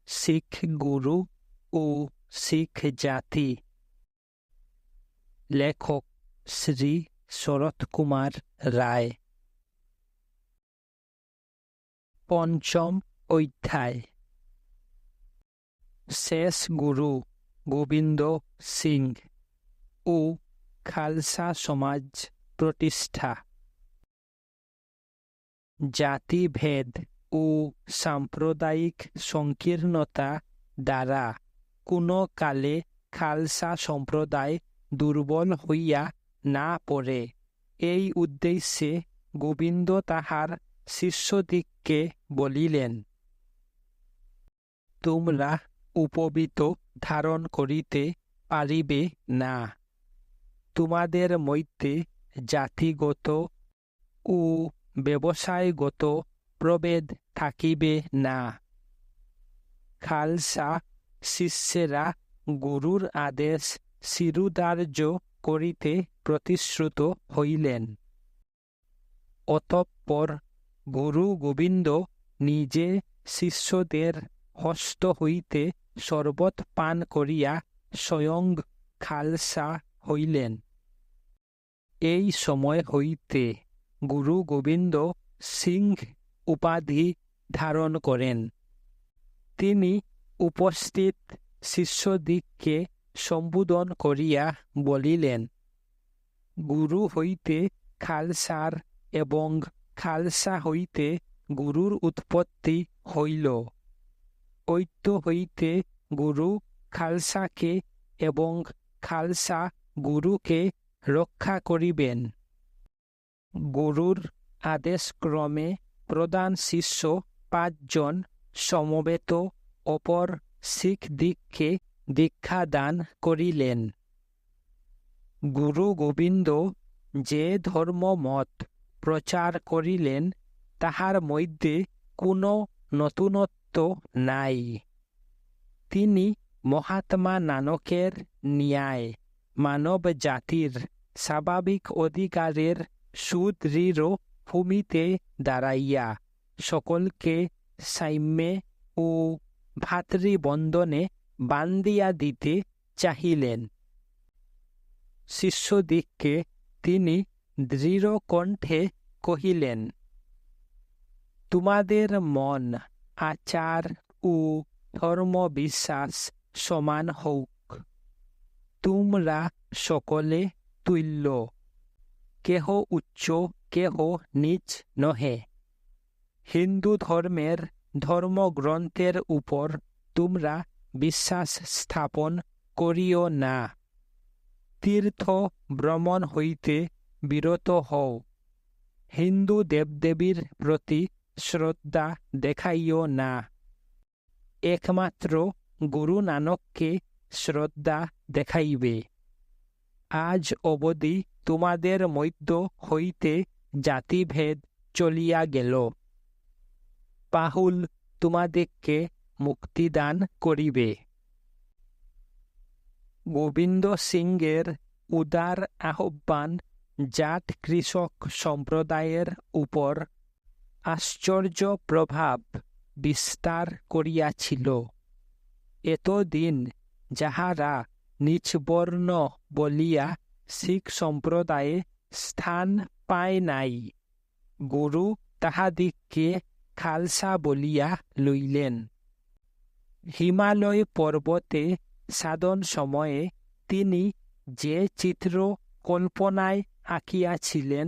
শিখ গুরু ও শিখ জাতি। লেখক শ্রী শরৎ কুমার রায়। পঞ্চম অধ্যায়। শেষ গুরু গোবিন্দ সিং ও খালসা সমাজ প্রতিষ্ঠা। জাতিভেদ ও সাম্প্রদায়িক সংকীর্ণতা দ্বারা কোনো কালে খালসা সম্প্রদায় দুর্বল হইয়া না পড়ে, এই উদ্দেশ্যে গোবিন্দ তাহার শিষ্যদিগকে বলিলেন, তোমরা উপবীত ধারণ করিতে পারিবে না। তোমাদের মধ্যে জাতিগত ও ব্যবসায়গত প্রভেদ থাকিবে না। খালসা শিষ্যেরা গুরুর আদেশ শিরোধার্য করিতে প্রতিশ্রুত হইলেন। অতঃপর গুরু গোবিন্দ নিজে শিষ্যদের হস্ত হইতে শরবত পান করিয়া স্বয়ং খালসা হইলেন। এই সময় হইতে গুরু গোবিন্দ সিং উপাধি ধারণ করেন। তিনি উপস্থিত শিষ্যদিগকে সম্বোধন করিয়া বলিলেন, গুরু হইতে খালসার এবং খালসা হইতে গুরুর উৎপত্তি হইল। ঐক্য হইতে গুরু খালসাকে এবং খালসা গুরুকে রক্ষা করিবেন। গুরুর আদেশক্রমে প্রধান শিষ্য 5 জন সমবেত অপর শিখদিগকে দীক্ষাদান করিলেন। গুরু গোবিন্দ যে ধর্মমত প্রচার করিলেন তাহার মধ্যে কোনো নতুনত্ব নাই। তিনি মহাত্মা নানকের ন্যায় মানব জাতির স্বাভাবিক অধিকারের সুদৃঢ় ভূমিতে দাঁড়াইয়া সকলকে সাম্যে ও ভ্রাতৃবন্ধনে বান্ধিয়া দিতে চাহিলেন। শিষ্যদিগকে তিনি দৃঢ় কণ্ঠে কহিলেন, তোমাদের মন, আচার ও ধর্মবিশ্বাস সমান হোক। তোমরা সকলে তুল্য, কেহ উচ্চ কেহ নীচ নহে। হিন্দু ধর্মের ধর্মগ্রন্থের উপর তোমরা বিশ্বাস স্থাপন করিও না। তীর্থ ভ্রমণ হইতে বিরত হও। হিন্দু দেবদেবীর প্রতি শ্রদ্ধা দেখাইও না। একমাত্র গুরু নানককে শ্রদ্ধা দেখাইবে। আজ অবধি তোমাদের মধ্য হইতে জাতিভেদ চলিয়া গেল। পাহুল তোমাদিগকে মুক্তিদান করিবে। গোবিন্দ সিংয়ের উদার আহ্বান জাট কৃষক সম্প্রদায়ের উপর আশ্চর্য প্রভাব বিস্তার করিয়াছিল। এতদিন যাহারা নিচবর্ণ বলিয়া শিখ সম্প্রদায়ে স্থান পায় নাই, গুরু তাহাদিগকে খালসা বলিয়া লইলেন। হিমালয় পর্বতে সাধন সময়ে তিনি যে চিত্র কল্পনায় আঁকিয়াছিলেন,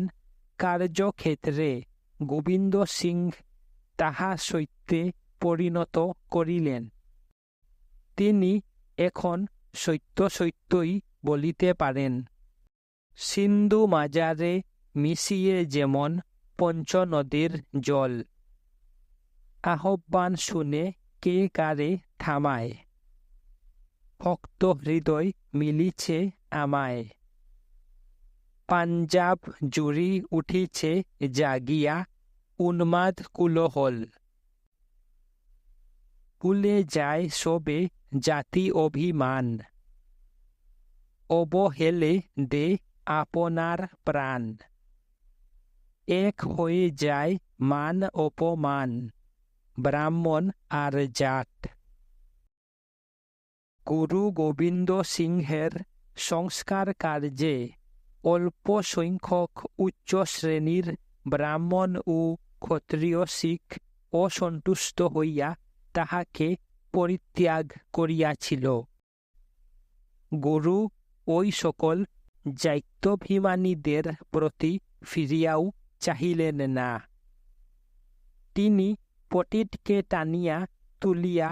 কার্যক্ষেত্রে গোবিন্দ সিং তাহা সত্যে পরিণত করিলেন। তিনি এখন সত্য সত্যই বলিতে পারেন। সিন্ধু মাজারে মিশিয়ে যেমন পঞ্চনদীর জল। আহ্বান শুনে কে কারে থামায়। ভক্ত হৃদয় মিলিছে আমায়। পাঞ্জাব জুড়ি উঠিছে জাগিয়া উন্মাদ কুলহল। ভুলে যায় সবে জাতি অভিমান। অবহেলে দে আপনার প্রাণ। এক হয়ে যায় মান অপমান, ব্রাহ্মণ আর জাট। গুরু গোবিন্দ সিংহের সংস্কার কার্যে অল্প সংখ্যক উচ্চ শ্রেণীর ব্রাহ্মণ ও ক্ষত্রিয় শিখ অসন্তুষ্ট হইয়া তাহাকে পরিত্যাগ করিয়াছিল। গুরু ওই সকল জাত্যভিমানীদের প্রতি ফিরিয়াও চাহিলেন না। তিনি পণ্ডিতকে টানিয়া তুলিয়া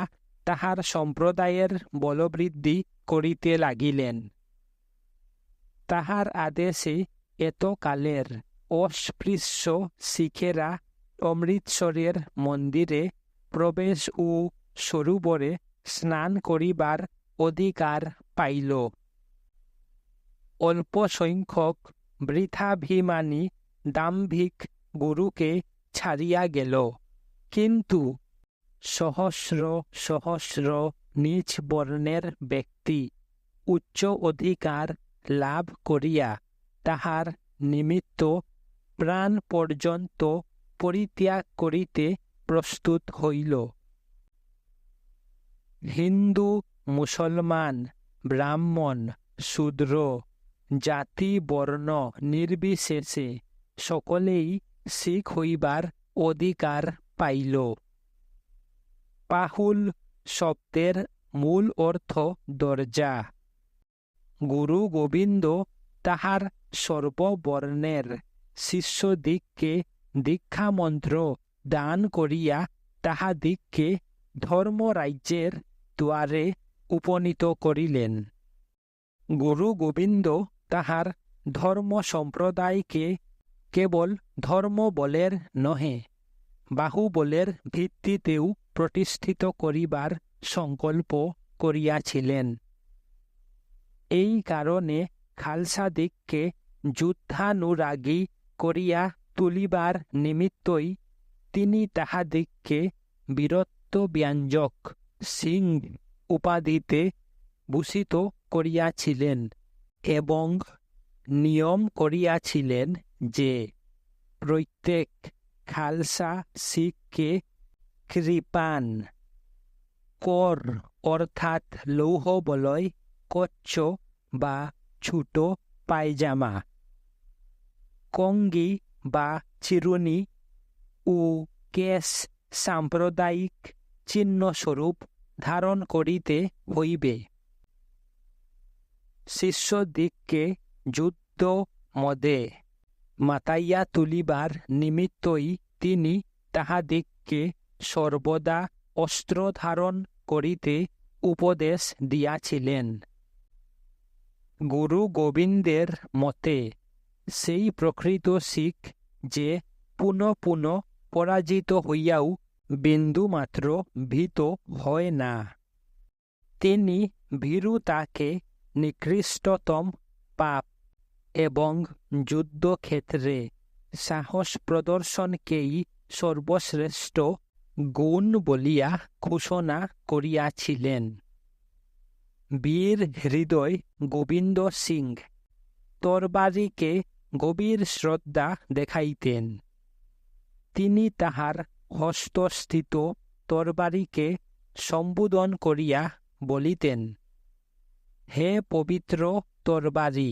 তাহার সম্প্রদায়ের বলবৃদ্ধি করিতে লাগিলেন। তাহার আদেশে এতকালের অস্পৃশ্য শিখেরা অমৃতসরের মন্দিরে প্রবেশ ও সরোবরে স্নান করিবার অধিকার পাইল। অল্প সংখ্যক বৃথাভিমানী দাম্ভিক গুরুকে ছাড়িয়া গেল, কিন্তু সহস্র সহস্র নিচ বর্ণের ব্যক্তি উচ্চ অধিকার লাভ করিয়া তাহার নিমিত্ত প্রাণ পর্যন্ত পরিত্যাগ করিতে প্রস্তুত হইল। হিন্দু, মুসলমান, ব্রাহ্মণ, শূদ্র, জাতি বর্ণ নির্বিশেষে সকলেই শিখ হইবার অধিকার পাইল। পাহুল শব্দের মূল অর্থ দরজা। গুরু গোবিন্দ তাহার সর্ববর্ণের শিষ্যদিগকে দীক্ষামন্ত্র দান করিয়া তাহাদিগকে ধর্মরাজ্যের দ্বারে উপনীত করিলেন। গুরু গোবিন্দ তাহার ধর্ম সম্প্রদায়কে কেবল ধর্মবলের নহে, বাহুবলের ভিত্তিতেও প্রতিষ্ঠিত করিবার সংকল্প করিয়াছিলেন। এই কারণে খালসাদিগকে যুদ্ধানুরাগী করিয়া তুলিবার নিমিত্তই তিনি তাহাদিগকে বীরত্বব্যঞ্জক সিং উপাধিতে ভূষিত করিয়াছিলেন এবং নিয়ম করিয়াছিলেন যে প্রত্যেক খালসা শিখকে কৃপান, কর অর্থাৎ লৌহ বলয় কচ্ছ বা ছোট পায়জামা, কঙ্গি বা চিরুনি ও কেশ সাম্প্রদায়িক চিহ্নস্বরূপ ধারণ করিতে হইবে। শিষ্যদিগকে যুদ্ধ মদে মাতাইয়া তুলিবার নিমিত্তই তিনি তাহাদিগকে সর্বদা অস্ত্র ধারণ করিতে উপদেশ দিয়াছিলেন। গুরু গোবিন্দের মতে সেই প্রকৃত শিখ যে পুনঃ পুনঃ পরাজিত হইয়াও বিন্দুমাত্র ভীত হয় না। তিনি ভীরুতাকে নিকৃষ্টতম পাপ এবং যুদ্ধক্ষেত্রে সাহস প্রদর্শনকেই সর্বশ্রেষ্ঠ গুণ বলিয়া ঘোষণা করিয়াছিলেন। বীর হৃদয় গোবিন্দ সিং তরবারিকে গভীর শ্রদ্ধা দেখাইতেন। তিনি তাহার হস্তস্থিত তরবারিকে সম্বোধন করিয়া বলিতেন, হে পবিত্র তরবারি,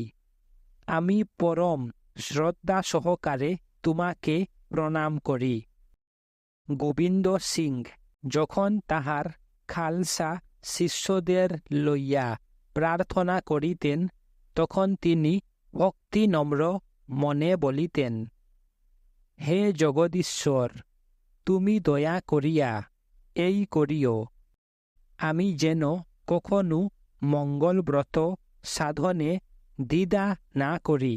আমি পরম শ্রদ্ধা সহকারে তোমাকে প্রণাম করি। গোবিন্দ সিং যখন তাহার খালসা শিষ্যদের লইয়া প্রার্থনা করিতেন, তখন তিনি ভক্তি নম্র মনে বলিতেন, হে জগদীশ্বর, তুমি দয়া করিয়া এই করিও, আমি যেন কখনো মঙ্গলব্রত সাধনে দ্বিধা না করি।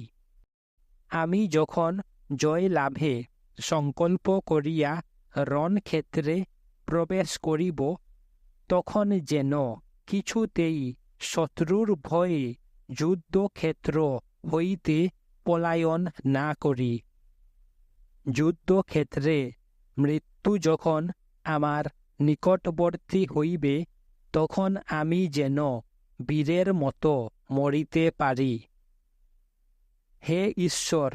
আমি যখন জয় লাভে সংকল্প করিয়া রণক্ষেত্রে প্রবেশ করিব, তখন যেন কিছুতেই শত্রুর ভয়ে যুদ্ধক্ষেত্র হইতে পলায়ন না করি। যুদ্ধক্ষেত্রে মৃত্যু যখন আমার নিকটবর্তী হইবে, তখন আমি যেন বীরের মতো মরিতে পারি। হে ঈশ্বর,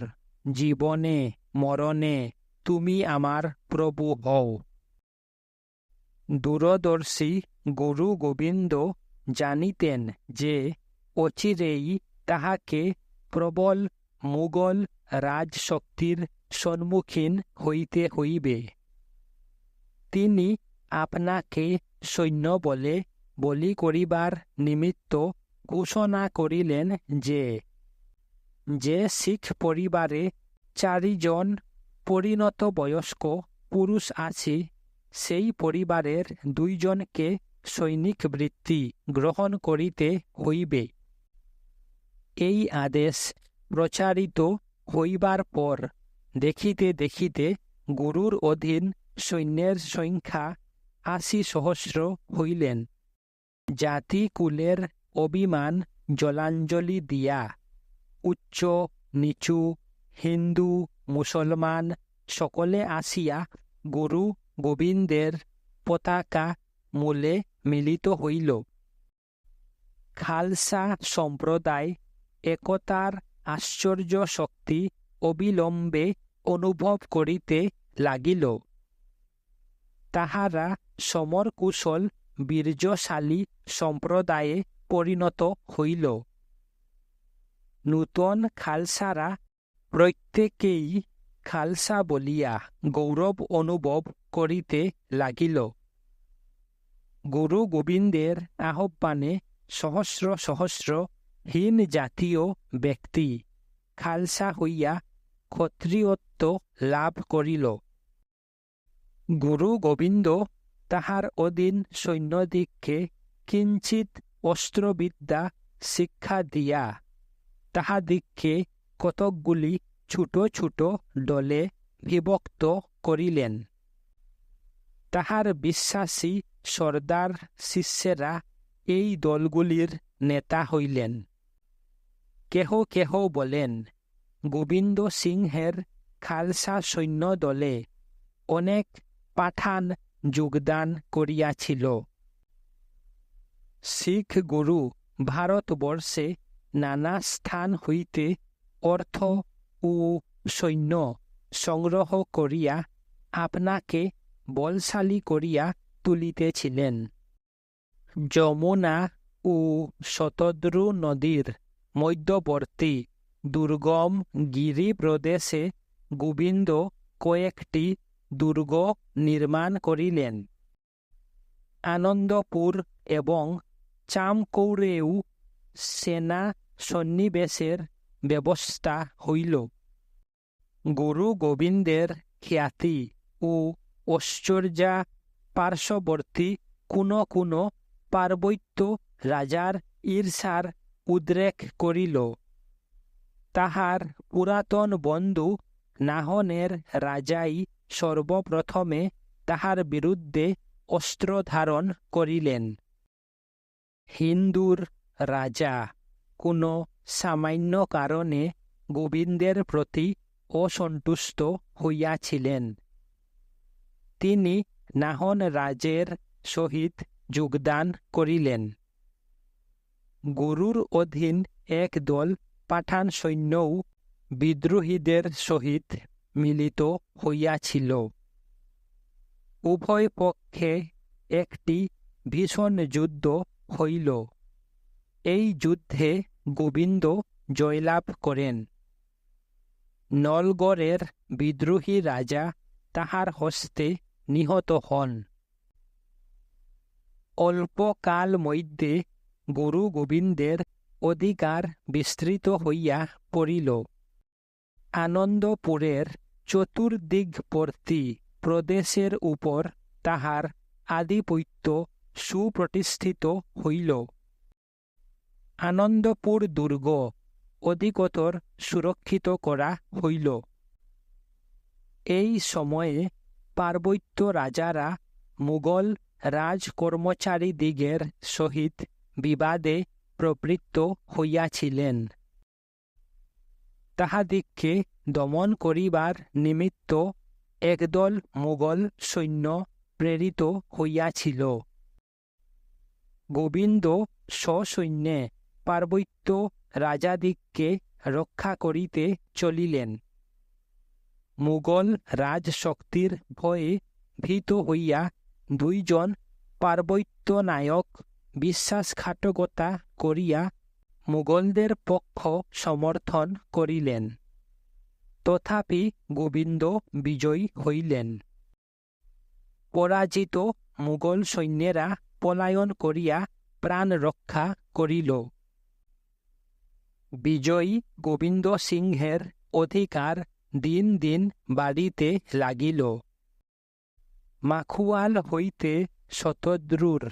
জীবনে মরণে তুমি আমার প্রভু হও। দূরদর্শী গুরু গোবিন্দ জানিতেন যে অচিরেই তাহাকে প্রবল মুঘল রাজশক্তির সম্মুখীন হইতে হইবে। তিনি আপনাকে সৈন্যবলে বলি করিবার নিমিত্ত ঘোষণা করিলেন যে শিখ পরিবারে 4 জন পরিণত বয়স্ক পুরুষ আছে, সেই পরিবারের 2 জনকে সৈনিক বৃত্তি গ্রহণ করিতে হইবে। এই আদেশ প্রচারিত হইবার পর দেখিতে দেখিতে গুরুর অধীন সৈন্যের সংখ্যা 80 সহস্র হইলেন। জাতি কুলের অভিমান জলাঞ্জলি দিয়া উচ্চ নিচু হিন্দু মুসলমান সকলে আসিয়া গুরু গোবিন্দের পতাকা মূলে মিলিত হইল। খালসা সম্প্রদায় একতার আশ্চর্য শক্তি অবিলম্বে অনুভব করিতে লাগিল। তাহারা সমরকুশল বীর্যশালী সম্প্রদায়ে পরিণত হইল। নূতন খালসারা প্রত্যেকেই খালসা বলিয়া গৌরব অনুভব করিতে লাগিল। গুরু গোবিন্দের আহ্বানে সহস্র সহস্র হীন জাতীয় ব্যক্তি খালসা হইয়া ক্ষত্রিয়ত্ব লাভ করিল। গুরু গোবিন্দ তাহার অধীন সৈন্যদিগকে কিঞ্চিত অস্ত্রবিদ্যা শিক্ষা দিয়া তাহাদিগকে কতকগুলি ছোট ছোট দলে বিভক্ত করিলেন। তাহার বিশ্বাসী সর্দার শিষ্যেরা এই দলগুলির নেতা হইলেন। কেহ কেহ বলেন, গোবিন্দ সিংহের খালসা সৈন্য দলে অনেক পাঠান যোগদান করিয়াছিল। শিখ গুরু ভারতবর্ষে নানা স্থান হইতে অর্থ ও সৈন্য সংগ্রহ করিয়া আপনাকে বলশালী করিয়া তুলিতেছিলেন। যমুনা ও শতদ্রু নদীর মধ্যবর্তী দুর্গম গিরি প্রদেশে গোবিন্দ কয়েকটি দুর্গ নির্মাণ করিলেন। আনন্দপুর এবং চামকৌরেও সেনা সন্নিবেশের ব্যবস্থা হইল। গুরু গোবিন্দের খ্যাতি ও ঐশ্বর্যা পার্শ্ববর্তী কোনো কোনো পার্বত্য রাজার ঈর্ষার উদ্রেক করিল। তাহার পুরাতন বন্ধু নাহনের রাজাই সর্বপ্রথমে তাহার বিরুদ্ধে অস্ত্র ধারণ করিলেন। হিন্দুর রাজা কোনো সামান্য কারণে গোবিন্দের প্রতি অসন্তুষ্ট হইয়াছিলেন। তিনি নাহন রাজের সহিত যোগদান করিলেন। গুরুর অধীন এক দল পাঠান সৈন্যও বিদ্রোহীদের সহিত মিলিত হইয়াছিল। উভয় পক্ষে একটি ভীষণ যুদ্ধ হইল। এই যুদ্ধে গোবিন্দ জয়লাভ করেন। নলগড়ের বিদ্রোহী রাজা তাহার হস্তে নিহত হন। অল্পকাল মধ্যে গুরু গোবিন্দের অধিকার বিস্তৃত হইয়া পড়িল। আনন্দপুরের চতুর্দিগবর্তী প্রদেশের উপর তাহার আধিপত্য সুপ্রতিষ্ঠিত হইল। আনন্দপুর দুর্গ অধিকতর সুরক্ষিত করা হইল। এই সময়ে পার্বত্য রাজারা মুঘল রাজকর্মচারীদিগের সহিত বিবাদে প্রবৃত্ত হইয়াছিলেন। তাহাদিগকে দমন করিবার নিমিত্ত একদল মুঘল সৈন্য প্রেরিত হইয়াছিল। গোবিন্দ সসৈন্যে পার্বত্য রাজাদিগকে রক্ষা করিতে চলিলেন। মুঘল রাজশক্তির ভয়ে ভীত হইয়া 2 জন পার্বত্য নায়ক বিশ্বাসঘাতকতা করিয়া মুঘলদের পক্ষ সমর্থন করিলেন। তথাপি গোবিন্দ বিজয়ী হইলেন। পরাজিত মুঘল সৈন্যেরা পলায়ন করিয়া প্রাণ রক্ষা করিল। বিজয়ী গোবিন্দ সিংহের অধিকার দিন দিন বাড়িতে লাগিল। মাখুয়াল হইতে শতদ্রুর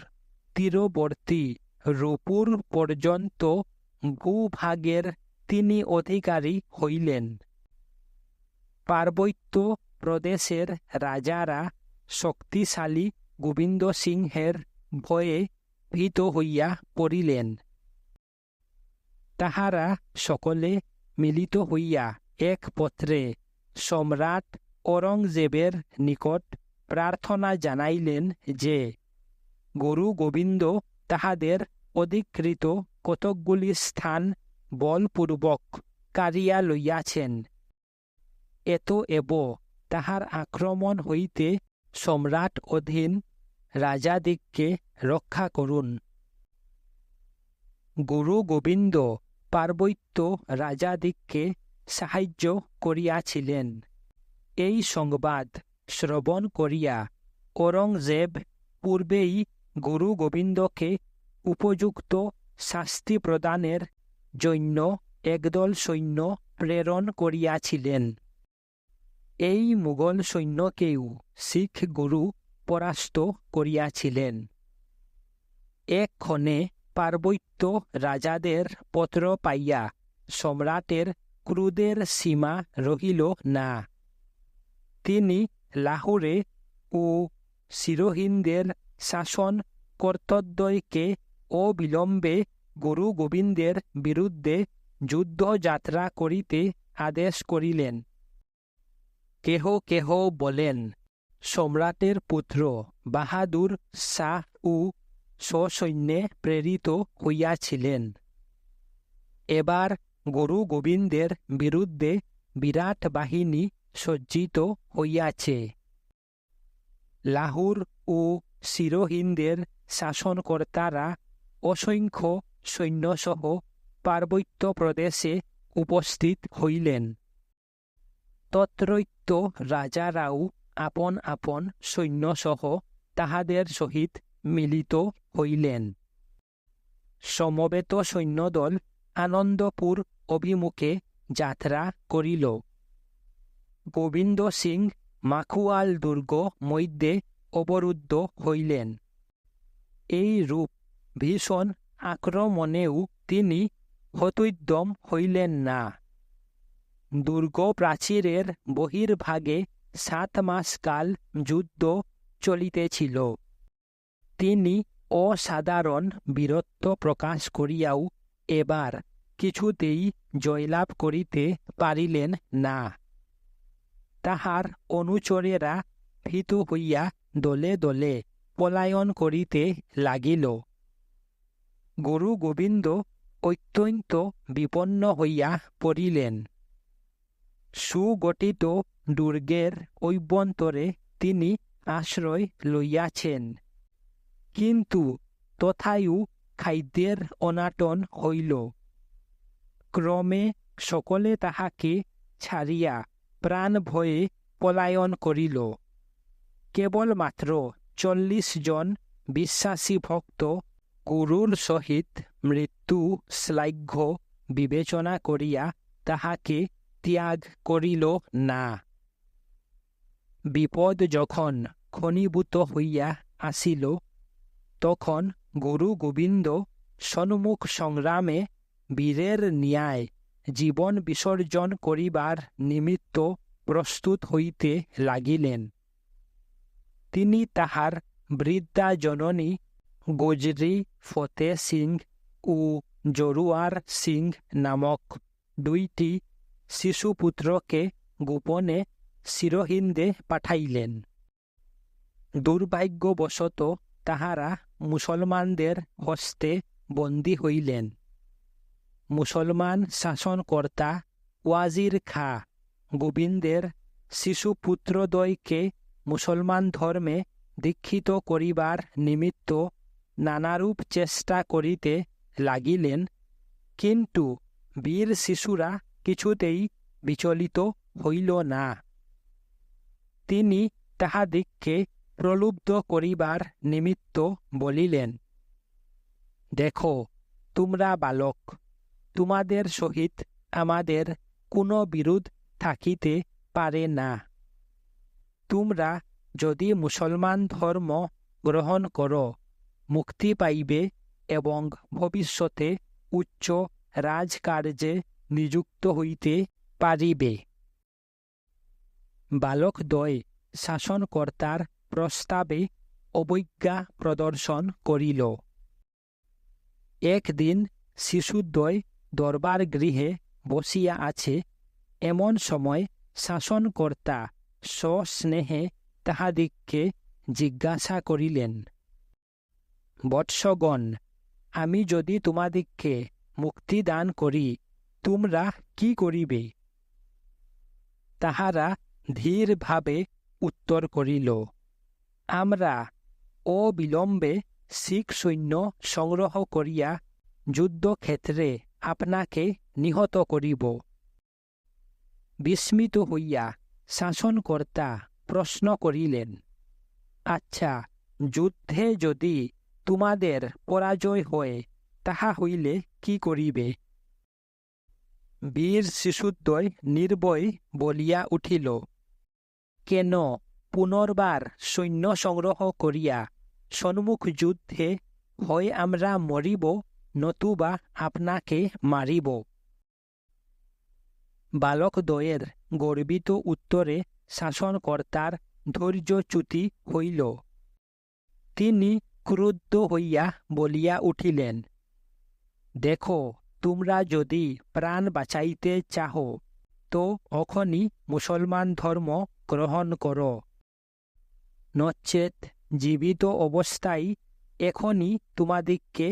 তীরবর্তী রূপুর পর্যন্ত ভূভাগের তিনি অধিকারী হইলেন। পার্বত্য প্রদেশের রাজারা শক্তিশালী গোবিন্দ সিংহের ভয়ে ভীত হইয়া পড়িলেন। তাহারা সকলে মিলিত হইয়া এক পত্রে সম্রাট ঔরঙ্গজেবের নিকট প্রার্থনা জানাইলেন যে গুরু গোবিন্দ তাহাদের অধিকৃত কতকগুলি স্থান বলপূর্বক কাড়িয়া লইয়াছেন। এতএব তাহার আক্রমণ হইতে সম্রাট অধীন রাজাদিগকে রক্ষা করুন। গুরু গোবিন্দ পার্বত্য রাজাদিগকে সাহায্য করিয়াছিলেন। এই সংবাদ শ্রবণ করিয়া ঔরঙ্গজেব পূর্বেই গুরু গোবিন্দকে উপযুক্ত শাস্তি প্রদানের জন্য একদল সৈন্য প্রেরণ করিয়াছিলেন। এই মুঘল সৈন্যকেও শিখ গুরু পরাস্ত করিয়াছিলেন। এক্ষণে পার্বত্য রাজাদের পত্র পাইয়া সম্রাটের ক্রোধের সীমা রহিল না। তিনি লাহোরে ও সিরোহিন্দের শাসন কর্তৃদ্বয়কে অবিলম্বে গুরু গোবিন্দের বিরুদ্ধে যুদ্ধযাত্রা করিতে আদেশ করিলেন। কেহ কেহ বলেন, সম্রাটের পুত্র বাহাদুর শাহ ও সসৈন্যে প্রেরিত হইয়াছিলেন। এবার গুরু গোবিন্দের বিরুদ্ধে বিরাট বাহিনী সজ্জিত হইয়াছে। লাহোর ও সিরোহিন্দের শাসনকর্তারা অসংখ্য সৈন্যসহ পার্বত্য প্রদেশে উপস্থিত হইলেন। তত্রত্য রাজারাও আপন আপন সৈন্যসহ তাহাদের সহিত মিলিত হইলেন। সমবেত সৈন্যদল আনন্দপুর অভিমুখে যাত্রা করিল। গোবিন্দ সিং মাখুয়াল দুর্গ মধ্যে অবরুদ্ধ হইলেন। এই রূপ ভীষণ আক্রমণেও তিনি হতোদ্যম হইলেন না। দুর্গ প্রাচীরের বহির্ভাগে 7 মাস কাল যুদ্ধ চলিতেছিল। তিনি অসাধারণ বীরত্ব প্রকাশ করিয়াও এবার কিছুতেই জয়লাভ করিতে পারিলেন না। তাহার অনুচরেরা ভীত হইয়া দলে দলে পলায়ন করিতে লাগিল। গুরু গোবিন্দ অত্যন্ত বিপন্ন হইয়া পড়িলেন। সুগঠিত দুর্গের অভ্যন্তরে তিনি আশ্রয় লইয়াছেন, কিন্তু তথায়ও খাদ্যের অনাটন হইল। ক্রমে সকলে তাহাকে ছাড়িয়া প্রাণ ভয়ে পলায়ন করিল। কেবলমাত্র 40 জন বিশ্বাসী ভক্ত গুরুর সহিত মৃত্যু শ্লাঘ্য বিবেচনা করিয়া তাহাকে ত্যাগ করিল না। বিপদ যখন ঘনীভূত হইয়া আসিল, তখন গুরু গোবিন্দ সম্মুখ সংগ্রামে বীরের ন্যায় জীবন বিসর্জন করিবার নিমিত্ত প্রস্তুত হইতে লাগিলেন। তিনি তাহার বৃদ্ধা জননী গোজরি ফতে সিং ও জরুয়ার সিং নামক 2টি শিশুপুত্রকে গোপনে সিরোহিন্দে পাঠাইলেন। দুর্ভাগ্যবশত তাহারা মুসলমানদের হস্তে বন্দী হইলেন। মুসলমান শাসনকর্তা ওয়াজির খা গোবিন্দের শিশুপুত্রদ্বয়কে মুসলমান ধর্মে দীক্ষিত করিবার নিমিত্ত নানারূপ চেষ্টা করিতে লাগিলেন, কিন্তু বীর শিশুরা কিছুতেই বিচলিত হইল না। তিনি তাহাদিগকে প্রলুব্ধ করিবার নিমিত্ত বলিলেন, দেখো, তোমরা বালক, তোমাদের সহিত আমাদের কোনো বিরোধ থাকিতে পারে না। তোমরা যদি মুসলমান ধর্ম গ্রহণ করো, মুক্তি পাইবে এবং ভবিষ্যতে উচ্চ রাজকার্যে নিযুক্ত হইতে পারিবে। বালকদ্বয় শাসনকর্তার প্রস্তাবে অবজ্ঞা প্রদর্শন করিল। একদিন শিশুদ্বয় দরবার গৃহে বসিয়া আছে, এমন সময় শাসনকর্তা সস্নেহে তাহাদিগকে জিজ্ঞাসা করিলেন, বৎসগণ, আমি যদি তোমাদিগকে মুক্তি দান করি, তোমরা কি করিবে? তাহারা ধীরভাবে উত্তর করিল, আমরা অবিলম্বে শিখ সৈন্য সংগ্রহ করিয়া যুদ্ধক্ষেত্রে আপনাকে নিহত করিব। বিস্মিত হইয়া শাসনকর্তা প্রশ্ন করিলেন, আচ্ছা, যুদ্ধে যদি তোমাদের পরাজয় হয়, তাহা হইলে কি করিবে? বীর শিশুদ্বয় নির্ভয় বলিয়া উঠিল, কেন পুনর্বার সৈন্য সংগ্রহ করিয়া সম্মুখ যুদ্ধে হয় আমরা মরিব, নতুবা আপনাকে মারিব। বালকদ্বয়ের গর্বিত উত্তরে শাসনকর্তার ধৈর্যচ্যুতি হইল। তিনি ক্রুদ্ধ হইয়া বলিয়া উঠিলেন, দেখো, তোমরা যদি প্রাণ বাঁচাইতে চাহ, তো অখনি মুসলমান ধর্ম গ্রহণ করো, নচেত জীবিত অবস্থায় এখনই তোমাদিগকে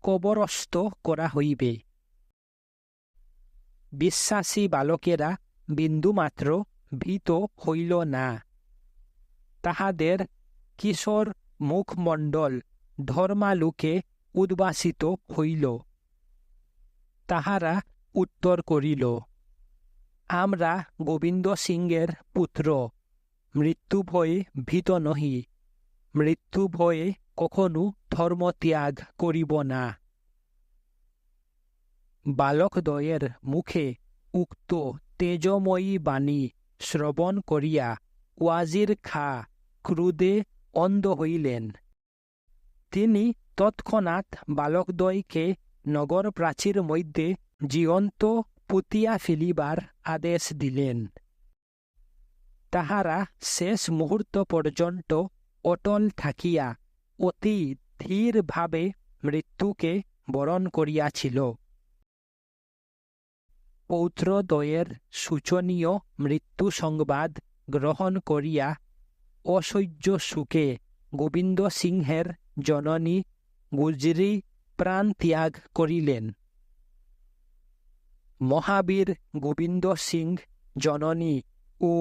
কবরস্থ করা হইবে। বিশ্বাসী বালকেরা বিন্দুমাত্র ভীত হইল না। তাহাদের কিশোর মুখমণ্ডল ধর্মালোকে উদ্ভাসিত হইল। তাহারা উত্তর করিল, আমরা গোবিন্দ সিংহের পুত্র, মৃত্যু ভয়ে ভীত নহি, মৃত্যু ভয়ে কখনো ধর্মত্যাগ করিব না। বালকদ্বয়ের মুখে উক্ত তেজময়ী বাণী শ্রবণ করিয়া ওয়াজির খাঁ ক্রোধে অন্ধ হইলেন। তিনি তৎক্ষণাৎ বালকদ্বয়কে নগর প্রাচীর মধ্যে জীবন্ত পুঁতিয়া ফেলিবার আদেশ দিলেন। তাহারা শেষ মুহূর্ত পর্যন্ত অটল থাকিয়া অতি ধীরভাবে মৃত্যুকে বরণ করিয়াছিল। পৌত্রদ্বয়ের শোচনীয় মৃত্যু সংবাদ গ্রহণ করিয়া অসহ্য সুখে গোবিন্দ সিংহের জননী গুজরি প্রাণ ত্যাগ করিলেন। মহাবীর গোবিন্দ সিংহ জননী ও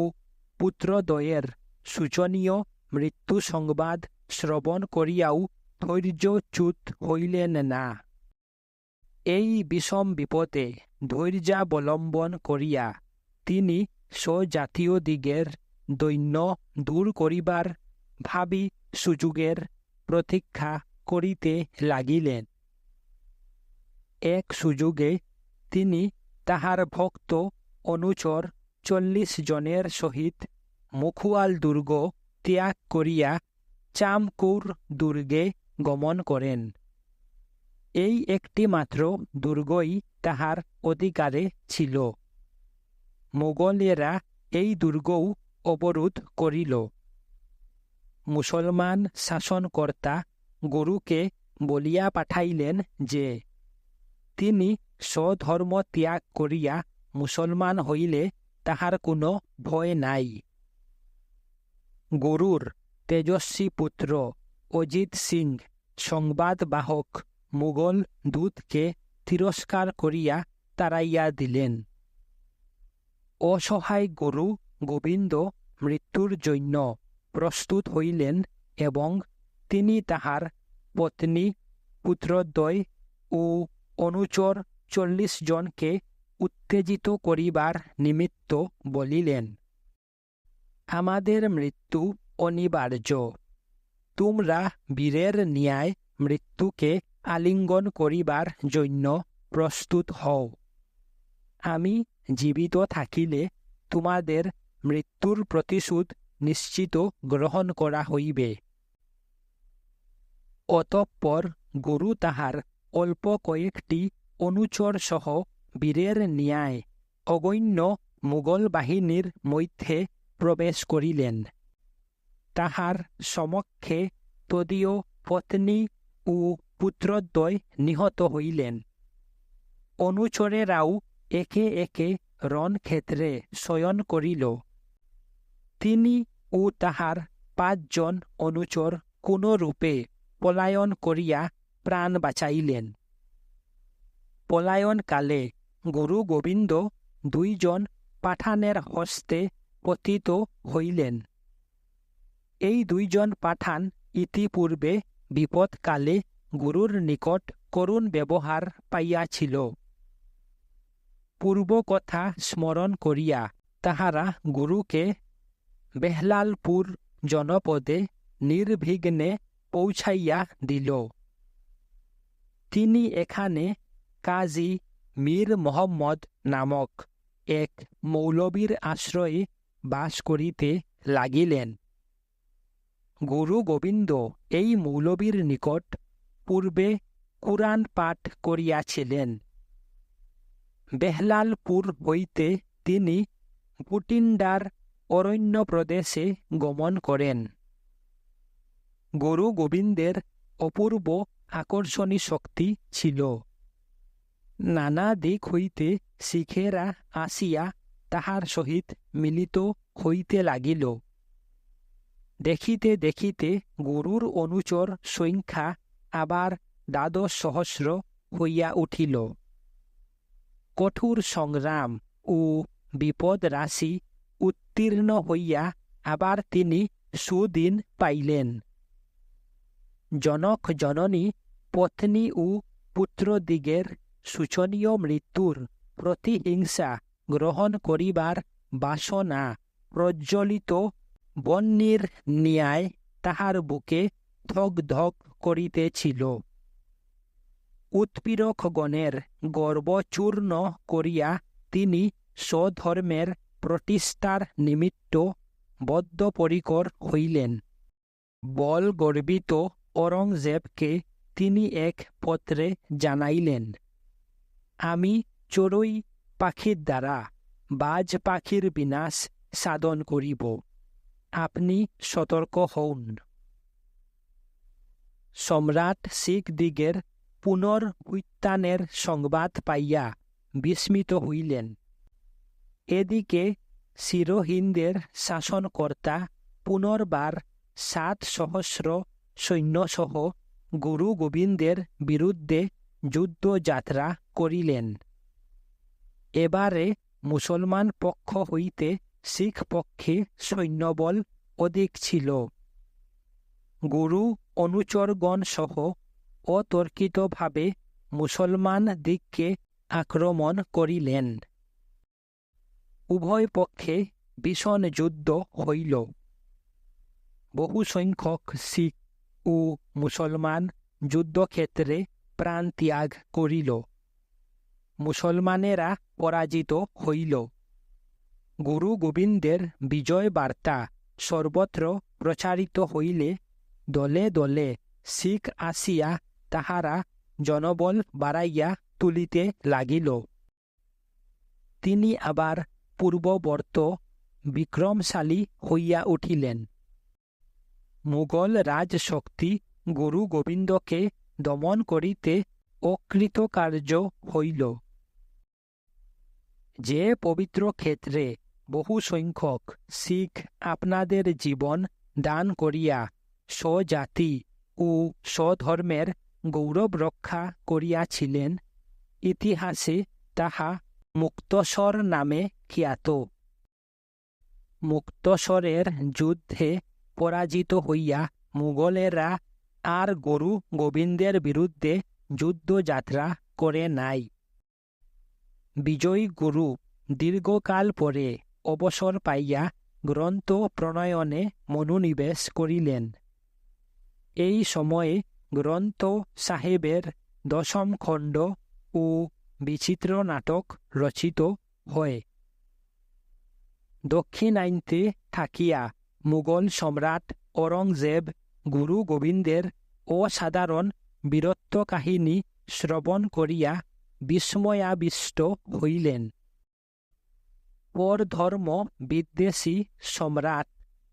পুত্রদ্বয়ের শোচনীয় মৃত্যু সংবাদ শ্রবণ করিয়াও ধৈর্যচ্যুত হইলেন না। এই বিষম বিপদে ধৈর্যাবলম্বন করিয়া তিনি স্বজাতীয়দিগের দৈন্য দূর করিবার ভাবি সুযোগের প্রতীক্ষা করিতে লাগিলেন। এক সুযোগে তিনি তাহার ভক্ত অনুচর 40 জনের সহিত মুখুয়াল দুর্গ ত্যাগ করিয়া চামকুর দুর্গে গমন করেন। এই একটি মাত্র দুর্গই তাহার অধিকারে ছিল। মোগলেরা এই দুর্গও অবরোধ করিল। মুসলমান শাসনকর্তা গুরুকে বলিয়া পাঠাইলেন যে তিনি স্বধর্ম ত্যাগ করিয়া মুসলমান হইলে তাহার কোনো ভয় নাই। গুরুর তেজস্বী পুত্র অজিত সিং সংবাদবাহক মুঘল দূতকে তিরস্কার করিয়া তাড়াইয়া দিলেন। অসহায় গুরু গোবিন্দ মৃত্যুর জন্য প্রস্তুত হইলেন এবং তিনি তাহার পত্নী, পুত্রদ্বয় ও অনুচর 40 জনকে উত্তেজিত করিবার নিমিত্ত বলিলেন, আমাদের মৃত্যু অনিবার্য। তোমরা বীরের ন্যায় মৃত্যুকে আলিঙ্গন করিবার জন্য প্রস্তুত হও। আমি জীবিত থাকিলে তোমাদের মৃত্যুর প্রতিশোধ নিশ্চিত গ্রহণ করা হইবে। অতঃপর গুরু তাহার অল্প কয়েকটি অনুচর সহ বীরের ন্যায় অগণ্য মুঘল বাহিনীর মধ্যে প্রবেশ করিলেন। তাহার সমক্ষে তদীয় পত্নী ও পুত্রদ্বয় নিহত হইলেন। অনুচরেরাও একে একে রণক্ষেত্রে শয়ন করিল। তিনি ও তাহার 5 জন অনুচর কোনরূপে পলায়ন করিয়া প্রাণ বাঁচাইলেন। পলায়নকালে গুরু গোবিন্দ 2 জন পাঠানের হস্তে পতিত হইলেন। এই 2 জন পাঠান ইতিপূর্বে বিপদকালে গুরুর নিকট করুণ ব্যবহার পাইয়াছিল। পূর্ব কথা স্মরণ করিয়া তাহারা গুরুকে বেহলালপুর জনপদে নির্বিঘ্নে পৌঁছাইয়া দিল। তিনি এখানে কাজী মীর মোহাম্মদ নামক এক মৌলবীর আশ্রয়ে বাস করিতে লাগিলেন। গুরু গোবিন্দ এই মৌলবীর নিকট পূর্বে কুরআন পাঠ করিয়াছিলেন। বেহলালপুর হইতে তিনি ভুটিন্ডার অরণ্য প্রদেশে গমন করেন। গুরু গোবিন্দের অপূর্ব আকর্ষণী শক্তি ছিল। নানা দিক হইতে শিখেরা আসিয়া তাহার সহিত মিলিত হইতে লাগিল। দেখিতে দেখিতে গুরুর অনুচর সংখ্যা আবার 12 সহস্র হইয়া উঠিল। কঠোর সংগ্রাম ও বিপদ রাশি উত্তীর্ণ হইয়া আবার তিনি সুদিন পাইলেন। জনক জননী, পত্নী ও পুত্রদিগের শোচনীয় মৃত্যুর প্রতিহিংসা গ্রহণ করিবার বাসনা প্রজ্বলিত বহ্নির ন্যায় তাহার বুকে ধক ধক করিতেছিল। উৎপীড়কগণের গর্ব চূর্ণ করিয়া তিনি স্বধর্মের প্রতিষ্ঠার নিমিত্ত বদ্ধপরিকর হইলেন। বল গর্বিত ঔরঙ্গজেবকে তিনি এক পত্রে জানাইলেন, আমি চড়ুই পাখির দ্বারা বাজ পাখির বিনাশ সাধন করিব, আপনি সতর্ক হউন। সম্রাট শিখদিগের পুনর্উত্থানের সংবাদ পাইয়া বিস্মিত হইলেন। এদিকে সিরোহিন্দের শাসনকর্তা পুনর্বার 7 সহস্র সৈন্যসহ গুরু গোবিন্দের বিরুদ্ধে যুদ্ধযাত্রা করিলেন। এবারে মুসলমান পক্ষ হইতে শিখ পক্ষে সৈন্যবল অধিক ছিল। গুরু অনুচরগণ সহ অতর্কিতভাবে মুসলমান দিগকে আক্রমণ করিলেন। উভয় পক্ষে ভীষণ যুদ্ধ হইল। বহু সংখ্যক শিখ ও মুসলমান যুদ্ধক্ষেত্রে প্রাণ ত্যাগ করিল। মুসলমানেরা পরাজিত হইল। গুরু গোবিন্দের বিজয় বার্তা সর্বত্র প্রচারিত হইলে দলে দলে শিখ আসিয়া তাহারা জনবল বাড়াইয়া তুলিতে লাগিল। তিনি আবার পূর্ববর্ত বিক্রমশালী হইয়া উঠিলেন। মুঘল রাজশক্তি গুরু গোবিন্দকে দমন করিতে অকৃতকার্য হইল। যে পবিত্র ক্ষেত্রে বহু সংখ্যক শিখ আপনাদের জীবন দান করিয়া স্বজাতি ও স্বধর্মের গৌরব রক্ষা করিয়াছিলেন, ইতিহাসে তাহা মুক্তসর নামে খ্যাত। মুক্তসরের যুদ্ধে পরাজিত হইয়া মুঘলেরা আর গুরু গোবিন্দের বিরুদ্ধে যুদ্ধযাত্রা করে নাই। বিজয়ী গুরু দীর্ঘকাল পরে অবসর পাইয়া গ্রন্থ প্রণয়নে মনোনিবেশ করিলেন। এই সময়ে গ্রন্থ সাহেবের 10ম খণ্ড ও বিচিত্র নাটক রচিত হয়। দক্ষিণান্তে থাকিয়া মুঘল সম্রাট ঔরঙ্গজেব গুরু গোবিন্দের অসাধারণ বীরত্ব কাহিনী শ্রবণ করিয়া বিস্ময়াবিষ্ট হইলেন। পরধর্ম বিদ্বেষী সম্রাট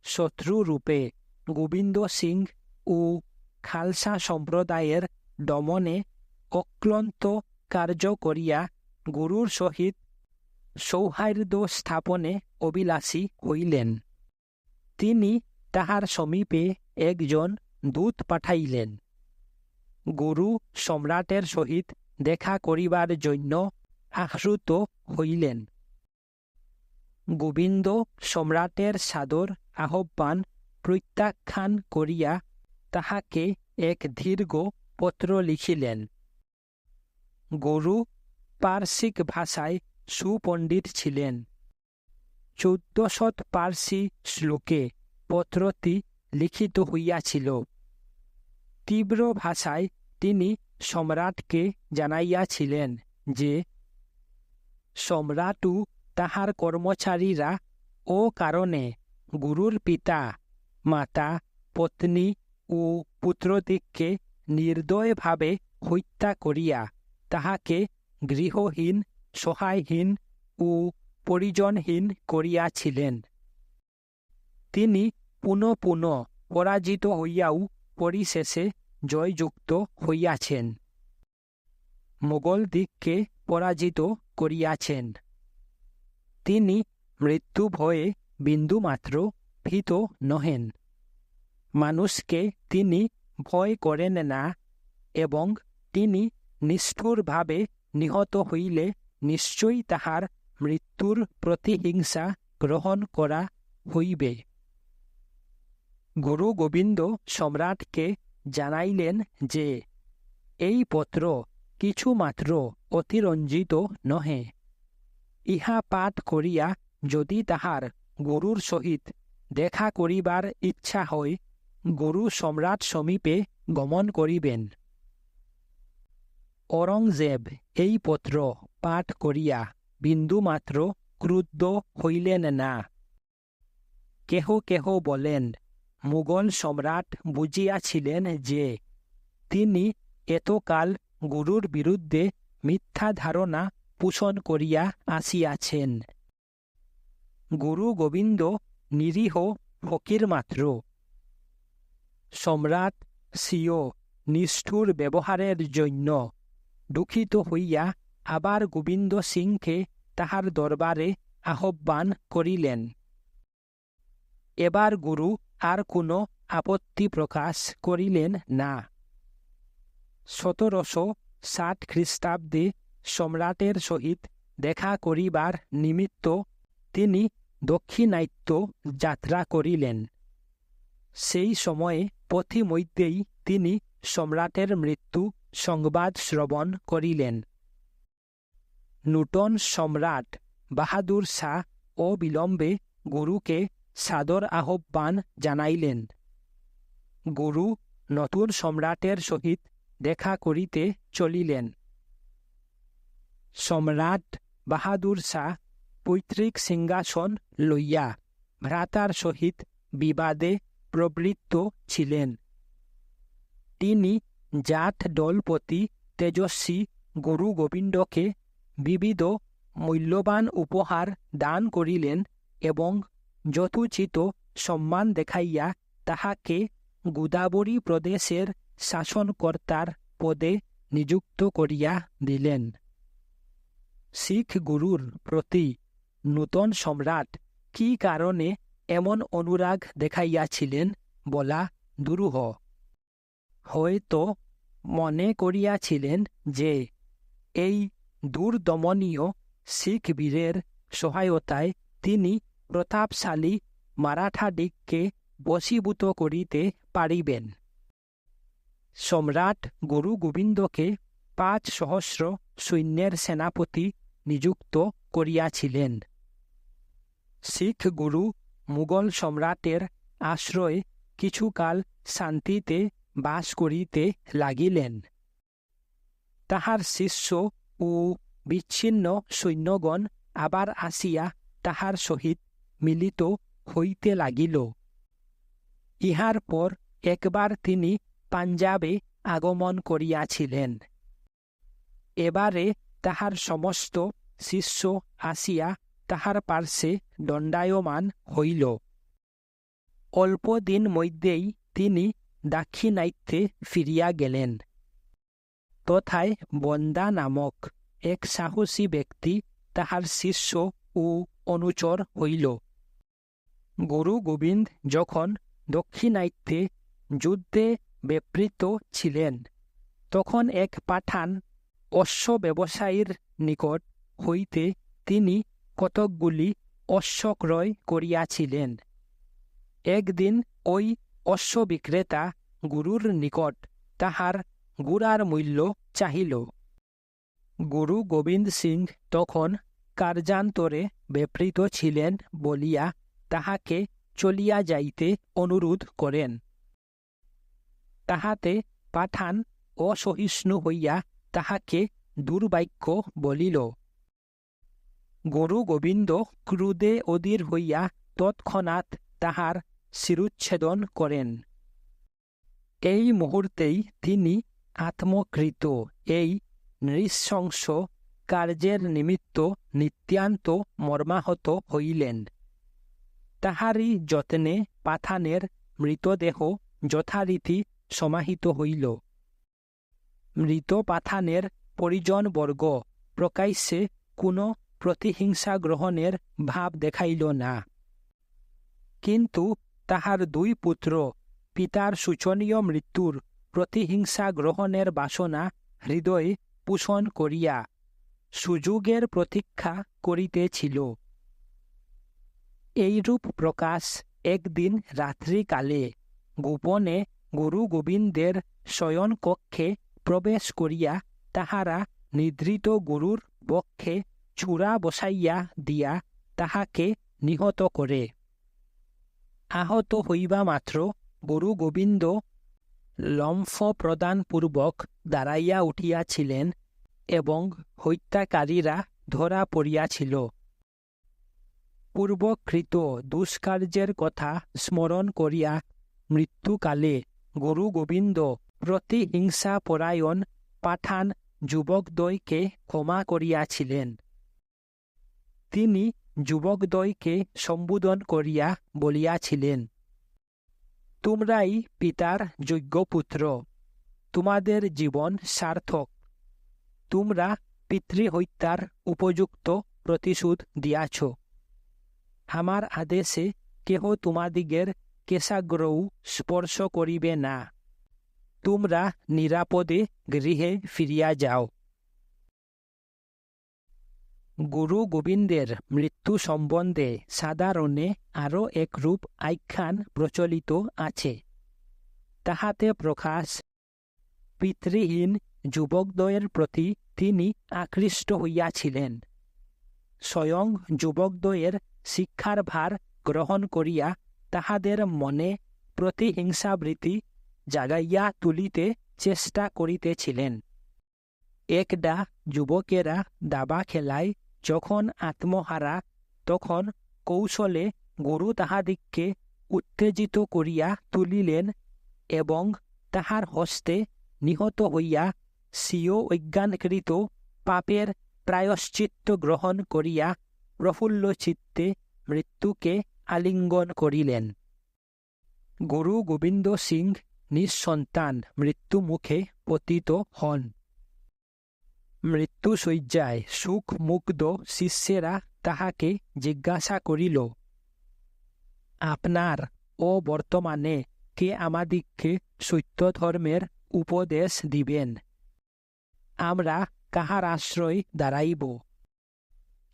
শত্রুরূপে গোবিন্দ সিং ও খালসা সম্প্রদায়ের দমনে অক্লান্ত কার্য করিয়া গুরুর সহিত সৌহার্দ্য স্থাপনে অভিলাষী হইলেন। তিনি তাহার সমীপে একজন দূত পাঠাইলেন। গুরু সম্রাটের সহিত দেখা করিবার জন্য আহ্রুত হইলেন। গোবিন্দ সম্রাটের সাদর আহ্বান প্রত্যাখ্যান করিয়া তাহাকে এক দীর্ঘ পত্র লিখিলেন। গুরু পার্সিক ভাষায় সুপণ্ডিত ছিলেন। 1400 পার্সি শ্লোকে পত্রটি লিখিত হইয়াছিল। তীব্র ভাষায় তিনি সম্রাটকে জানাইয়াছিলেন যে সম্রাট ও তাহার কর্মচারীরা ও কারণে গুরুর পিতা, মাতা, পত্নী ও পুত্রদিগকে নির্দয়ভাবে হত্যা করিয়া তাহাকে গৃহহীন, সহায়হীন ও পরিজনহীন করিয়াছিলেন। তিনি পুনঃ পুনঃ পরাজিত হইয়াও পরিশেষে জয়যুক্ত হইয়াছেন। মোগলদিগকে পরাজিত করিয়াছেন। তিনি মৃত্যু ভয়ে বিন্দুমাত্র ভীত নহেন। মানুষকে তিনি ভয় করেন না এবং তিনি নিষ্ঠুরভাবে নিহত হইলে নিশ্চয়ই তাহার মৃত্যুর প্রতিহিংসা গ্রহণ করা হইবে। গুরু গোবিন্দ সম্রাটকে জানাইলেন যে এই পত্র কিছুমাত্র অতিরঞ্জিত নহে। ইহা পাঠ করিয়া যদি তাহার গুরুর সহিত দেখা করিবার ইচ্ছা হয়, গুরু সম্রাট সমীপে গমন করিবেন। ঔরঙ্গজেব এই পত্র পাঠ করিয়া বিন্দুমাত্র ক্রুদ্ধ হইলেন না। কেহ কেহ বলেন, মুঘল সম্রাট বুঝিয়াছিলেন যে তিনি এতকাল গুরুর বিরুদ্ধে মিথ্যা ধারণা পোষণ করিয়া আসিয়াছেন। গুরু গোবিন্দ নিরীহ ফকির মাত্র। সম্রাট স্বীয় নিষ্ঠুর ব্যবহারের জন্য দুঃখিত হইয়া আবার গোবিন্দ সিংকে তাহার দরবারে আহ্বান করিলেন। এবার গুরু আর কোনো আপত্তি প্রকাশ করিলেন না। 1760 খ্রিস্টাব্দে সম্রাটের সহিত দেখা করিবার নিমিত্ত তিনি দক্ষিণাত্য যাত্রা করিলেন। সেই সময়ে পথিমধ্যেই তিনি সম্রাটের মৃত্যু সংবাদ শ্রবণ করিলেন। নূতন সম্রাট বাহাদুর শাহ অবিলম্বে গুরুকে সাদর আহ্বান জানাইলেন। গুরু নতুন সম্রাটের সহিত দেখা করিতে চলিলেন। সম্রাট বাহাদুর শাহ পৈতৃক সিংহাসন লইয়া ভ্রাতার সহিত বিবাদে প্রবৃত্ত ছিলেন। তিনি জাট দলপতি তেজস্বী গুরু গোবিন্দকে বিবিধ মূল্যবান উপহার দান করিলেন এবং যথোচিত সম্মান দেখাইয়া তাহাকে গোদাবরী প্রদেশের শাসনকর্তার পদে নিযুক্ত করিয়া দিলেন। শিখ গুরুর প্রতি নূতন সম্রাট কি কারণে এমন অনুরাগ দেখাইয়াছিলেন বলা দুরূহ। হয়তো মনে করিয়াছিলেন যে এই দুর্দমনীয় শিখ বীরের সহায়তায় তিনি প্রতাপশালী মারাঠাদিগকে বশীভূত করিতে পারিবেন। সম্রাট গুরু গোবিন্দকে ৫,০০০ সৈন্যের সেনাপতি নিযুক্ত করিয়াছিলেন। শিখ গুরু মুঘল সম্রাটের আশ্রয়ে কিছুকাল শান্তিতে বাস করিতে লাগিলেন। তাহার শিষ্য ও বিচ্ছিন্ন সৈন্যগণ আবার আসিয়া তাহার সহিত মিলিত হইতে লাগিল। ইহার পর একবার তিনি পাঞ্জাবে আগমন করিয়াছিলেন। এবারে তাহার সমস্ত শিষ্য আসিয়া তাহার পার্শ্বে দণ্ডায়মান হইল। অল্প দিন মধ্যেই তিনি দাক্ষিণাত্যে ফিরিয়া গেলেন। তথায় বন্দা নামক এক সাহসী ব্যক্তি তাহার শিষ্য ও অনুচর হইল। গুরু গোবিন্দ যখন দক্ষিণাত্যে যুদ্ধে ব্যাপৃত ছিলেন, তখন এক পাঠান অশ্ব ব্যবসায়ীর নিকট হইতে তিনি কতকগুলি অশ্ব ক্রয় করিয়াছিলেন। একদিন ওই অশ্ব বিক্রেতা গুরুর নিকট তাহার গুড়ার মূল্য চাহিল। গুরু গোবিন্দ সিং তখন কার্যান্তরে ব্যাপৃত ছিলেন বলিয়া তাহাকে চলিয়া যাইতে অনুরোধ করেন। তাহাতে পাঠান অসহিষ্ণু হইয়া তাহাকে দুর্বাক্য বলিল। গুরু গোবিন্দ ক্রোধে অধীর হইয়া তৎক্ষণাৎ তাহার শিরুচ্ছেদন করেন। এই মুহূর্তেই তিনি আত্মকৃত এই নৃশংস কার্যের নিমিত্ত নিত্যান্ত মর্মাহত হইলেন। তাহারই যত্নে পাঠানের মৃতদেহ যথারীতি সমাহিত হইল। মৃত পাঠানের পরিজনবর্গ প্রকাশ্যে কোনো প্রতিহিংসা গ্রহণের ভাব দেখাইল না। কিন্তু তাহার দুই পুত্র পিতার শোচনীয় মৃত্যুর প্রতিহিংসা গ্রহণের বাসনা হৃদয়ে পোষণ করিয়া সুযোগের প্রতীক্ষা করিতেছিল। এইরূপ প্রকাশ একদিন রাত্রিকালে গোপনে গুরু গোবিন্দের শয়নকক্ষে প্রবেশ করিয়া তাহারা নিদ্রিত গুরুর বক্ষে চূড়া বসাইয়া দিয়া তাহাকে নিহত করে। আহত হইবা মাত্র গুরু গোবিন্দ লম্ফ প্রদানপূর্বক দাঁড়াইয়া উঠিয়াছিলেন এবং হত্যাকারীরা ধরা পড়িয়াছিল। পূর্বকৃত দুষ্কার্যের কথা স্মরণ করিয়া মৃত্যুকালে গুরু গোবিন্দ প্রতিহিংসাপরায়ণ পাঠান যুবকদ্বয়কে ক্ষমা করিয়াছিলেন। তিনি যুবকদ্বয়কে সম্বোধন করিয়া বলিয়াছিলেন, তোমরাই পিতার যোগ্য পুত্র, তোমাদের জীবন সার্থক। তোমরা পিতৃহত্যার উপযুক্ত প্রতিশোধ দিয়াছ। আমার আদেশে কেহ তোমাদিগের কেশাগ্রও স্পর্শ করিবে না। তোমরা নিরাপদে গৃহে ফিরিয়া যাও। গুরু গোবিন্দের মৃত্যু সম্বন্ধে সাধারণে আরও একরূপ আখ্যান প্রচলিত আছে। তাহাতে প্রকাশ, পিতৃহীন যুবকদ্বয়ের প্রতি তিনি আকৃষ্ট হইয়াছিলেন। স্বয়ং যুবকদ্বয়ের শিক্ষার ভার গ্রহণ করিয়া তাহাদের মনে প্রতিহিংসাবৃত্তি জাগাইয়া তুলিতে চেষ্টা করিতেছিলেন। একদা যুবকেরা দাবা খেলায় যখন আত্মহারা, তখন কৌশলে গুরু তাহাদিগকে উত্তেজিত করিয়া তুলিলেন এবং তাহার হস্তে নিহত হইয়া স্বীয় অজ্ঞানকৃত পাপের প্রায়শ্চিত্ত গ্রহণ করিয়া প্রফুল্ল চিত্তে মৃত্যুকে আলিঙ্গন করিলেন। গুরু গোবিন্দ সিং নিঃসন্তান মৃত্যুমুখে পতিত হন। মৃত্যুশয্যায় সুখমুগ্ধ শিষ্যেরা তাহাকে জিজ্ঞাসা করিল, আপনার ও বর্তমানে কে আমাদিগকে সত্য ধর্মের উপদেশ দিবেন? আমরা কাহার আশ্রয় দাঁড়াইব?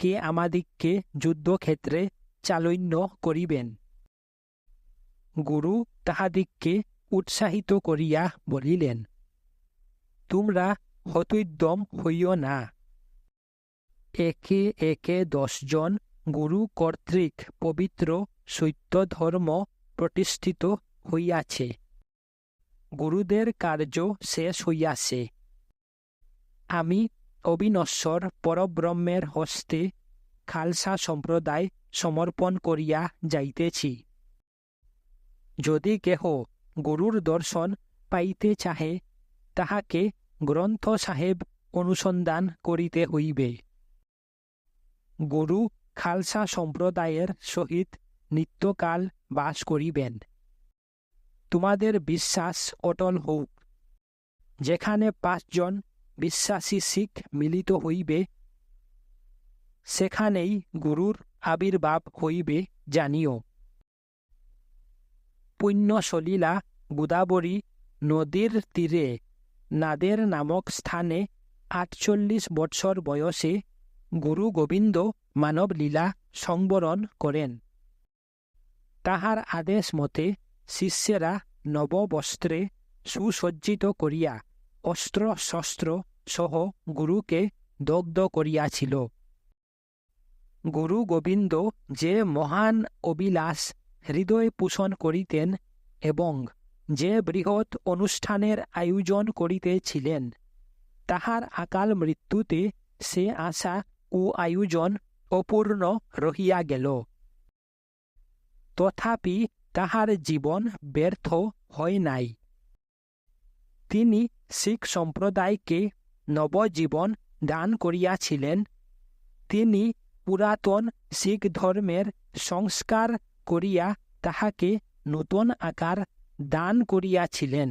কে আমাদিগকে যুদ্ধক্ষেত্রে চালন্য করিবেন? গুরু তাহাদিগকে উৎসাহিত করিয়া বলিলেন, তোমরা হতোদ্যম হইও না। একে একে 10 জন গুরু কর্তৃক পবিত্র সত্য ধর্ম প্রতিষ্ঠিত হইয়াছে। গুরুদের কার্য শেষ হইয়াছে। আমি অবিনশ্বর পরব্রহ্মের হস্তে খালসা সম্প্রদায় সমর্পণ করিয়া যাইতেছি। যদি কেহ গুরুর দর্শন পাইতে চাহে, তাহাকে গ্রন্থ সাহেব অনুসন্ধান করিতে হইবে। গুরু খালসা সম্প্রদায়ের সহিত নিত্যকাল বাস করিবেন। তোমাদের বিশ্বাস অটল হোক। যেখানে 5 জন বিশ্বাসী শিখ মিলিত হইবে, সেখানেই গুরুর আবির্ভাব হইবে জানিও। পুণ্যসলীলা গোদাবরী নদীর তীরে নাদের নামক স্থানে 48 বৎসর বয়সে গুরু গোবিন্দ মানবলীলা সংবরণ করেন। তাহার আদেশ মতে শিষ্যেরা নববস্ত্রে সুসজ্জিত করিয়া অস্ত্র শস্ত্র সহ গুরুকে দগ্ধ করিয়াছিল। গুরু গোবিন্দ যে মহান অভিলাষ হৃদয় পোষণ করিতেন এবং যে বৃহৎ অনুষ্ঠানের আয়োজন করিতেছিলেন, তাহার আকাল মৃত্যুতে সে আশা ও আয়োজন অপূর্ণ রহিয়া গেল। তথাপি তাহার জীবন ব্যর্থ হয় নাই। তিনি শিখ সম্প্রদায়কে নবজীবন দান করিয়াছিলেন। তিনি পুরাতন শিখ ধর্মের সংস্কার করিয়া তাহাকে নূতন আকার দান করিয়াছিলেন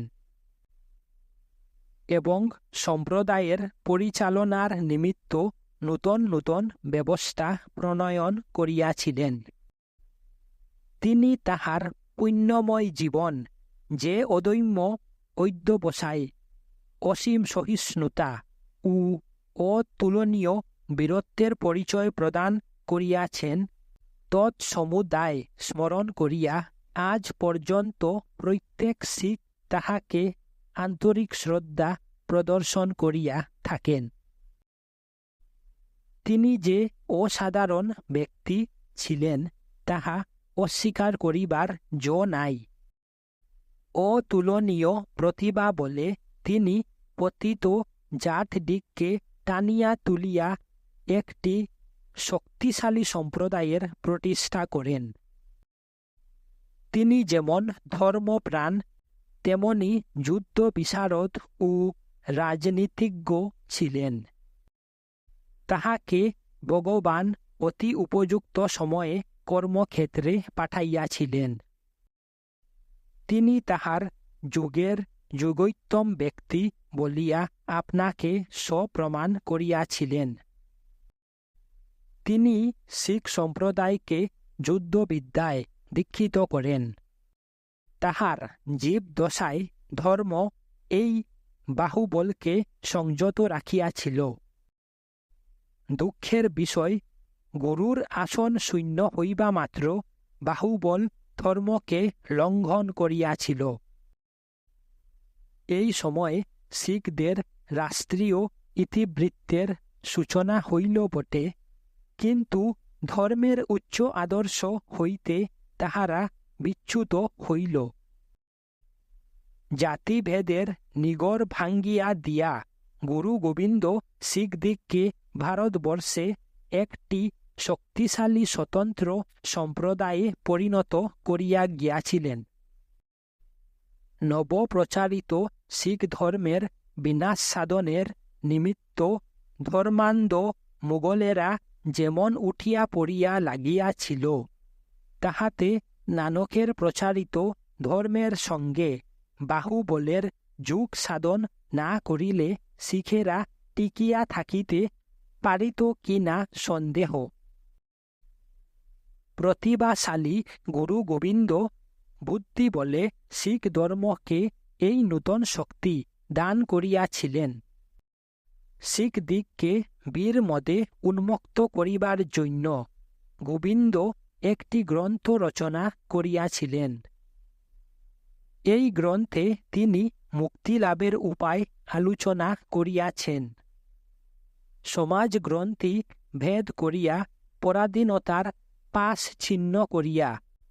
এবং সম্প্রদায়ের পরিচালনার নিমিত্ত নূতন নূতন ব্যবস্থা প্রণয়ন করিয়াছিলেন। তিনি তাহার পুণ্যময় জীবন, যে অদম্য অধ্যবসায়, অসীম সহিষ্ণুতা ও অতুলনীয় বীরত্বের পরিচয় প্রদান করিয়াছেন, তৎসমুদায় স্মরণ করিয়া আজ পর্যন্ত প্রত্যেক শিখ তাহাকে আন্তরিক শ্রদ্ধা প্রদর্শন করিয়া থাকেন। তিনি যে অসাধারণ ব্যক্তি ছিলেন, তাহা অস্বীকার করিবার জো নাই। অতুলনীয় প্রতিভা বলে তিনি পতিত জাতদিগকে টানিয়া তুলিয়া একটি শক্তিশালী সম্প্রদায়ের প্রতিষ্ঠা করেন। তিনি যেমন ধর্মপ্রাণ, তেমনি যুদ্ধ বিশারদ ও রাজনীতিজ্ঞ ছিলেন। তাহাকে ভগবান অতি উপযুক্ত সময়ে কর্মক্ষেত্রে পাঠাইয়াছিলেন। তিনি তাহার যুগের যুগোত্তম ব্যক্তি বলিয়া আপনাকে স্বপ্রমাণ করিয়াছিলেন। তিনি শিখ সম্প্রদায়কে যুদ্ধবিদ্যায় দীক্ষিত করেন। তাহার জীবদশায় ধর্ম এই বাহুবলকে সংযত রাখিয়াছিল। দুঃখের বিষয়, গুরুর আসন শূন্য হইবা মাত্র বাহুবল ধর্মকে লঙ্ঘন করিয়াছিল। এই সময়ে শিখদের রাষ্ট্রীয় ইতিবৃত্তের সূচনা হইল বটে, কিন্তু ধর্মের উচ্চ আদর্শ হইতে তাহারা বিচ্যুত হইল। জাতিভেদের নিগর ভাঙ্গিয়া দিয়া গুরু গোবিন্দ শিখদিগকে ভারতবর্ষে একটি শক্তিশালী স্বতন্ত্র সম্প্রদায়ে পরিণত করিয়া গিয়াছিলেন। নবপ্রচারিত শিখ ধর্মের বিনাশ সাধনের নিমিত্ত ধর্মান্ধ মুগলেরা যেমন উঠিয়া পড়িয়া লাগিয়াছিল, তাহাতে নানকের প্রচারিত ধর্মের সঙ্গে বাহুবলের যুগ সাধন না করিলে শিখেরা টিকিয়া থাকিতে পারিত কিনা সন্দেহ। প্রতিভাশালী গুরু গোবিন্দ বুদ্ধি বলে শিখ ধর্মকে এই নূতন শক্তি দান করিয়াছিলেন। শিখদিগকে বীর মদে উন্মুক্ত করিবার জন্য গোবিন্দ একটি গ্রন্থ রচনা করিয়াছিলেন। এই গ্রন্থে তিনি মুক্তিলাভের উপায় আলোচনা করিয়াছেন। সমাজ গ্রন্থি ভেদ করিয়া পরাধীনতার পাশ ছিন্ন করিয়া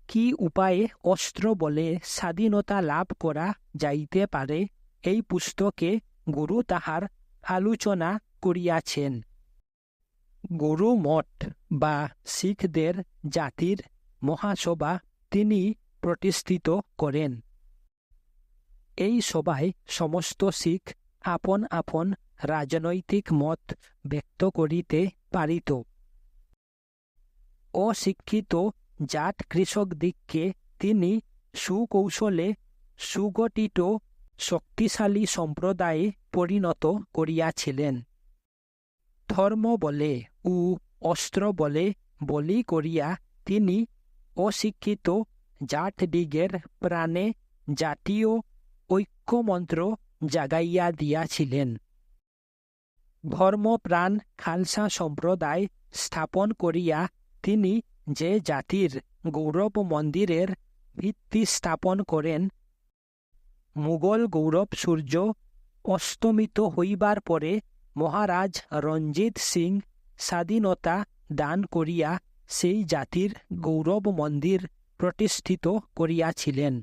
কি উপায়ে অস্ত্র বলে স্বাধীনতা লাভ করা যাইতে পারে, এই পুস্তকে গুরু তাহার আলোচনা করিয়াছেন। গুরু মঠ বা শিখদের জাতির মহাসভা তিনি প্রতিষ্ঠিত করেন। এই সভায় সমস্ত শিখ আপন আপন রাজনৈতিক মত ব্যক্ত করিতে পারিত। অশিক্ষিত জাট কৃষকদিগকে তিনি সুকৌশলে সুগঠিত শক্তিশালী সম্প্রদায়ে পরিণত করিয়াছিলেন। ধর্ম বলে ও অস্ত্র বলে বলি করিয়া তিনি অশিক্ষিত জাটদিগের প্রাণে জাতীয় ঐক্যমন্ত্র জাগাইয়া দিয়াছিলেন। ধর্মপ্রাণ খালসা সম্প্রদায় স্থাপন করিয়া তিনি যে জাতির গৌরব মন্দিরের ভিত্তি স্থাপন করেন, মুঘল গৌরব সূর্য অস্তমিত হইবার পরে মহারাজ রঞ্জিত সিং স্বাধীনতা দান করিয়া সেই জাতির গৌরব মন্দির প্রতিষ্ঠিত করিয়াছিলেন।